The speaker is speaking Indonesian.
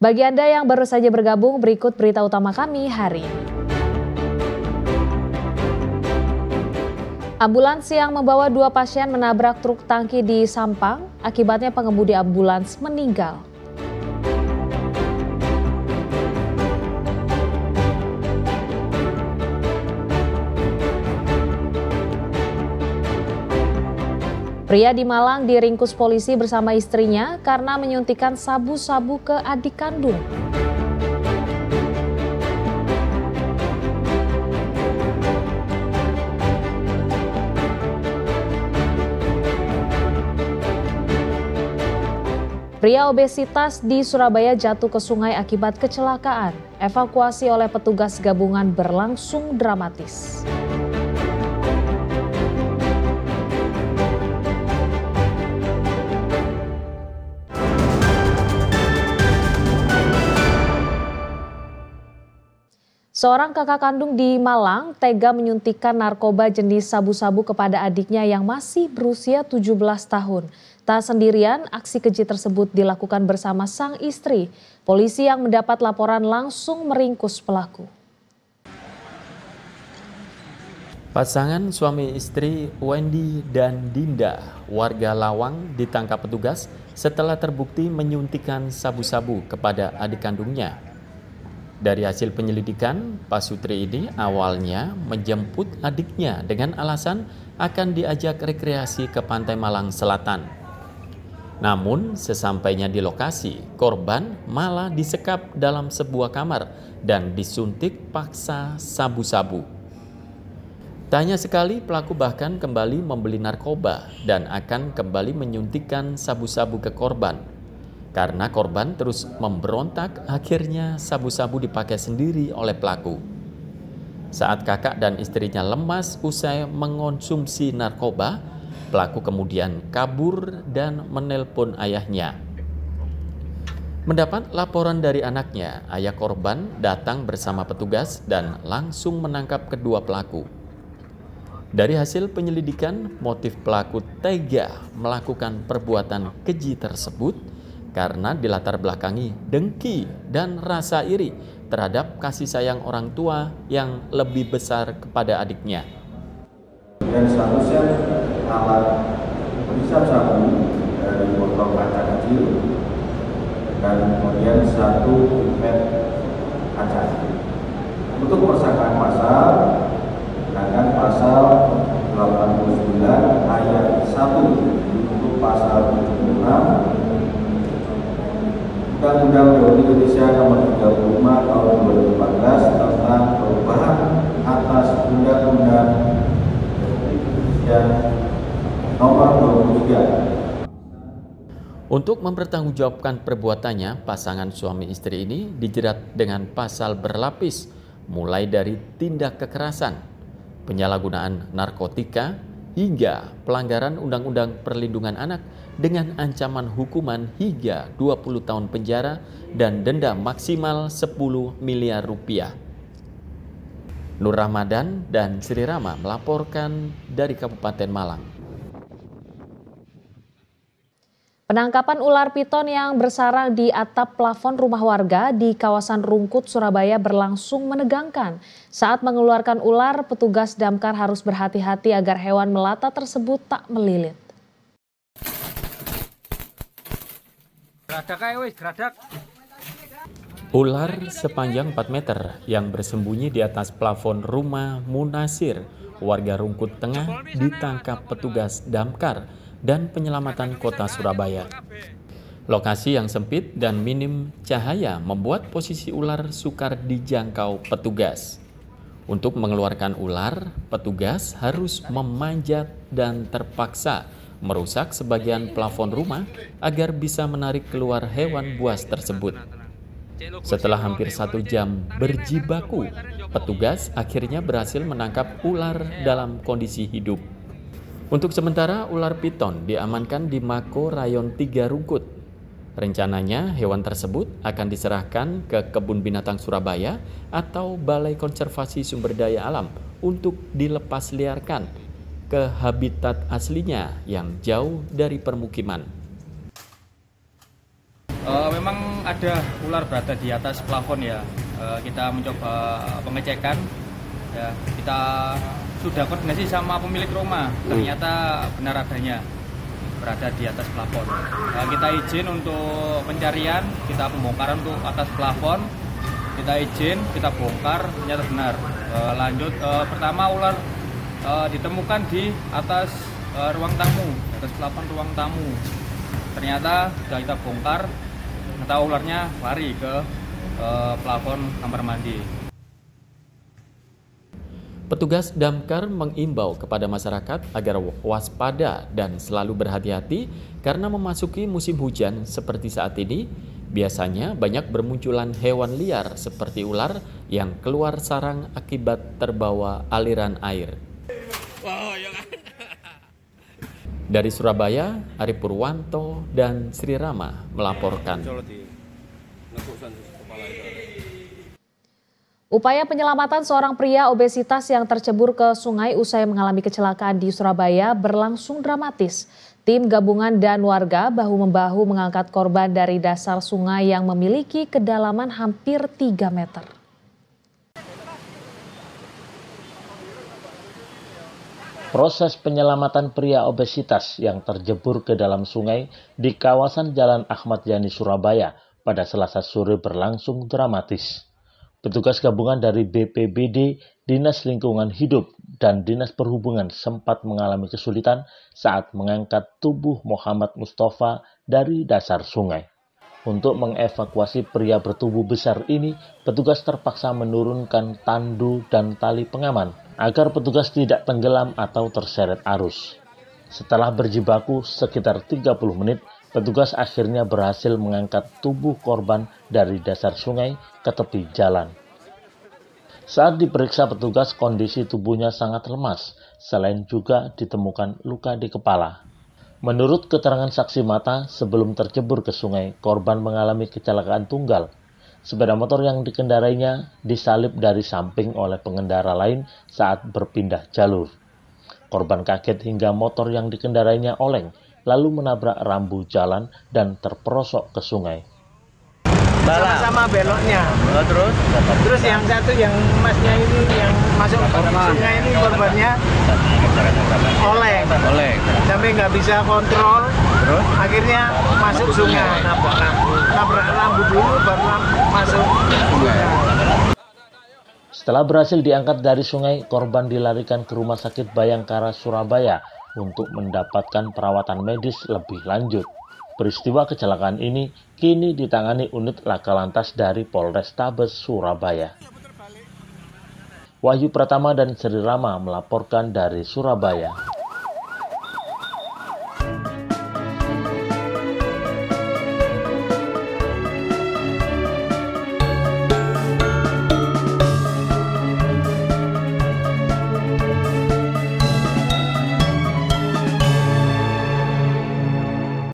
Bagi Anda yang baru saja bergabung, berikut berita utama kami hari ini. Ambulans yang membawa 2 pasien menabrak truk tangki di Sampang, akibatnya pengemudi ambulans meninggal. Pria di Malang diringkus polisi bersama istrinya karena menyuntikkan sabu-sabu ke adik kandung. Pria obesitas di Surabaya jatuh ke sungai akibat kecelakaan. Evakuasi oleh petugas gabungan berlangsung dramatis. Seorang kakak kandung di Malang tega menyuntikkan narkoba jenis sabu-sabu kepada adiknya yang masih berusia 17 tahun. Tak sendirian, aksi keji tersebut dilakukan bersama sang istri. Polisi yang mendapat laporan langsung meringkus pelaku. Pasangan suami istri Wendy dan Dinda, warga Lawang, ditangkap petugas setelah terbukti menyuntikkan sabu-sabu kepada adik kandungnya. Dari hasil penyelidikan, Pak Sutri ini awalnya menjemput adiknya dengan alasan akan diajak rekreasi ke Pantai Malang Selatan. Namun, sesampainya di lokasi, korban malah disekap dalam sebuah kamar dan disuntik paksa sabu-sabu. Tanya sekali, pelaku bahkan kembali membeli narkoba dan akan kembali menyuntikkan sabu-sabu ke korban. Karena korban terus memberontak, akhirnya sabu-sabu dipakai sendiri oleh pelaku. Saat kakak dan istrinya lemas usai mengonsumsi narkoba, pelaku kemudian kabur dan menelpon ayahnya. Mendapat laporan dari anaknya, ayah korban datang bersama petugas dan langsung menangkap kedua pelaku. Dari hasil penyelidikan, motif pelaku tega melakukan perbuatan keji tersebut karena dilatar belakangi dengki dan rasa iri terhadap kasih sayang orang tua yang lebih besar kepada adiknya. Dan seharusnya alat perisap sabu dari botol kaca kecil dan kemudian 1 pipet kaca. Untuk persangkaan pasal, dengan pasal 89 ayat 1 untuk pasal 76 Undang-Undang Republik Indonesia Nomor 35 Tahun 2014 tentang perubahan atas Undang-Undang Republik Indonesia Nomor 23. Untuk mempertanggungjawabkan perbuatannya, pasangan suami istri ini dijerat dengan pasal berlapis, mulai dari tindak kekerasan, penyalahgunaan narkotika, hingga pelanggaran Undang-Undang Perlindungan Anak dengan ancaman hukuman hingga 20 tahun penjara dan denda maksimal 10 miliar rupiah. Nur Ramadan dan Sri Rama melaporkan dari Kabupaten Malang. Penangkapan ular piton yang bersarang di atap plafon rumah warga di kawasan Rungkut, Surabaya berlangsung menegangkan. Saat mengeluarkan ular, petugas damkar harus berhati-hati agar hewan melata tersebut tak melilit. Ular sepanjang 4 meter yang bersembunyi di atas plafon rumah Munasir, warga Rungkut Tengah, ditangkap petugas damkar dan penyelamatan kota Surabaya. Lokasi yang sempit dan minim cahaya membuat posisi ular sukar dijangkau petugas. Untuk mengeluarkan ular, petugas harus memanjat dan terpaksa merusak sebagian plafon rumah agar bisa menarik keluar hewan buas tersebut. Setelah hampir 1 jam berjibaku, petugas akhirnya berhasil menangkap ular dalam kondisi hidup. Untuk sementara, ular piton diamankan di Mako Rayon 3 Rungkut. Rencananya hewan tersebut akan diserahkan ke Kebun Binatang Surabaya atau Balai Konservasi Sumber Daya Alam untuk dilepas liarkan ke habitat aslinya yang jauh dari permukiman. Memang ada ular berada di atas plafon ya. Kita mencoba pengecekan. Ya, kita sudah koordinasi sama pemilik rumah. Ternyata benar adanya berada di atas plafon. Kita izin untuk pencarian, kita pembongkaran untuk atas plafon. Kita izin, kita bongkar, ternyata benar. Lanjut, pertama ular ditemukan di atas ruang tamu, atas plafon ruang tamu. Ternyata sudah kita bongkar, ternyata ularnya lari ke plafon kamar mandi. Petugas damkar mengimbau kepada masyarakat agar waspada dan selalu berhati-hati karena memasuki musim hujan seperti saat ini. Biasanya banyak bermunculan hewan liar seperti ular yang keluar sarang akibat terbawa aliran air. Dari Surabaya, Ari Purwanto dan Sri Rama melaporkan. Upaya penyelamatan seorang pria obesitas yang tercebur ke sungai usai mengalami kecelakaan di Surabaya berlangsung dramatis. Tim gabungan dan warga bahu-membahu mengangkat korban dari dasar sungai yang memiliki kedalaman hampir 3 meter. Proses penyelamatan pria obesitas yang terjebur ke dalam sungai di kawasan Jalan Ahmad Yani, Surabaya pada Selasa sore berlangsung dramatis. Petugas gabungan dari BPBD, Dinas Lingkungan Hidup, dan Dinas Perhubungan sempat mengalami kesulitan saat mengangkat tubuh Muhammad Mustafa dari dasar sungai. Untuk mengevakuasi pria bertubuh besar ini, petugas terpaksa menurunkan tandu dan tali pengaman agar petugas tidak tenggelam atau terseret arus. Setelah berjibaku sekitar 30 menit, petugas akhirnya berhasil mengangkat tubuh korban dari dasar sungai ke tepi jalan. Saat diperiksa petugas, kondisi tubuhnya sangat lemas, selain juga ditemukan luka di kepala. Menurut keterangan saksi mata, sebelum tercebur ke sungai, korban mengalami kecelakaan tunggal. Sepeda motor yang dikendarainya disalip dari samping oleh pengendara lain saat berpindah jalur. Korban kaget hingga motor yang dikendarainya oleng, lalu menabrak rambu jalan dan terperosok ke sungai. Sama-sama beloknya. Terus yang satu yang masnya ini yang masuk ke sungai ini korbannya oleng. Sampai nggak bisa kontrol. Terus akhirnya masuk sungai, nabrak rambu dulu baru masuk sungai. Setelah berhasil diangkat dari sungai, korban dilarikan ke Rumah Sakit Bayangkara Surabaya untuk mendapatkan perawatan medis lebih lanjut. Peristiwa kecelakaan ini kini ditangani unit Laka Lantas dari Polrestabes Surabaya. Wahyu Pratama dan Sri Rama melaporkan dari Surabaya.